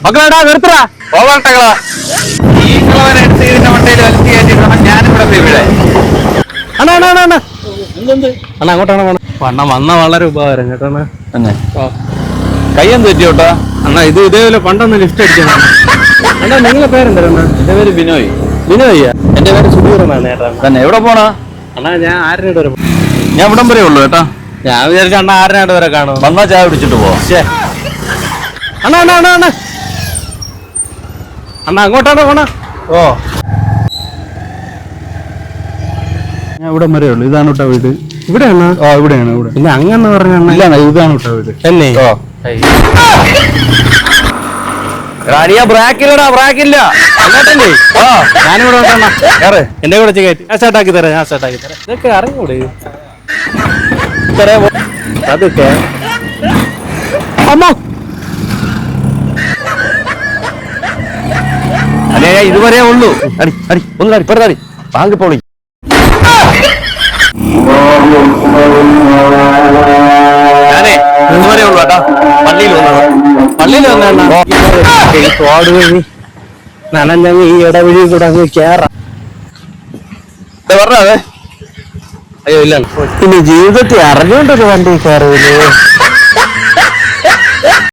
മക്കളെടാ നിർത്തടാ പോകട്ടകളാ. ഈ കളവൻ എടുത്ത് ഇതിന്റെ മണ്ടയിൽ വലിച്ചു കയറ്റിട്ടാണ് ഞാനിവിടെ പോയി ഇവിടെ. അണ്ണാ അണ്ണാ അണ്ണാ അണ്ണാ അണ്ണാ അങ്ങോട്ടാണ് പോണേ. അണ്ണ വന്ന വളരെ ഉപകാരം കേട്ടോ. തന്നെ കയ്യൊന്നും തെറ്റിയോട്ടാ. അണ്ണാ ഇത് ഇതേപോലെ പണ്ടൊന്ന് ലിഫ്റ്റ് അടിച്ചാ. അണ്ണാ നിങ്ങളെ പേരെന്താ? എന്റെ പേര് ബിനോയ്. ബിനോയ്യ? എന്റെ പേര് സുധീർ എന്നാണ് ഏട്ടാ. തന്നെ എവിടെ പോണാ? അണ്ണാ ഞാൻ ആരിനായിട്ട് വരെ ഞാൻ ഇവിടം വരെ ഉള്ളു കേട്ടാ. ഞാൻ വിചാരിച്ച അണ്ണ ആരിനായിട്ട് വരെ കാണും. വന്നാ ചായ പിടിച്ചിട്ട് പോവാം. അണ്ണാ അണ്ണാ അണ്ണാ അണ്ണാ അണ്ണാ അങ്ങോട്ടാണ് പോണ. ഓ ഞാൻ ഇവിടം വരെ ഉള്ളു. ഇതാണ് കേട്ടോ വീട്. ഇവിടെയാണ്? ഓ ഇവിടെയാണ്. ഇവിടെ പിന്നെ അങ്ങനെ പറഞ്ഞ ഇതാണ് ഇതാണ് കേട്ടോ വീട്. എന്നെ ബ്രാക്കില്ലടാ, ബ്രാക്കില്ല. ഞാനിവിടെ കൊണ്ടാ കയറ്. എന്റെ കൂടെ കയറ്റി ഞാൻ സ്റ്റാർട്ടാക്കി തരാം. ഞാൻ സ്റ്റാർട്ടാക്കി തരാം. ഇതൊക്കെ അറിഞ്ഞൂടെ അതൊക്കെ? അമ്മോ അല്ലേ ഇതുവരെ ഉള്ളൂ. അടി അടി ഒന്ന് അടി പെടുത്താടി ബാങ്ക് പോളി. ഞാനേ ഇതുവരെ ഉള്ളു കേട്ടാ. പള്ളിയിൽ വന്നത്. പള്ളിയിൽ വന്ന തോട് വഴി നനഞ്ഞങ്ങ് ഈ ഇടവഴി കൂടെ അങ്ങ് കേറാം. പറഞ്ഞേ. അയ്യോ ഇല്ല. പിന്നെ ജീവിതത്തിൽ അറിഞ്ഞുകൊണ്ടൊരു വണ്ടി കയറിയില്ലേ?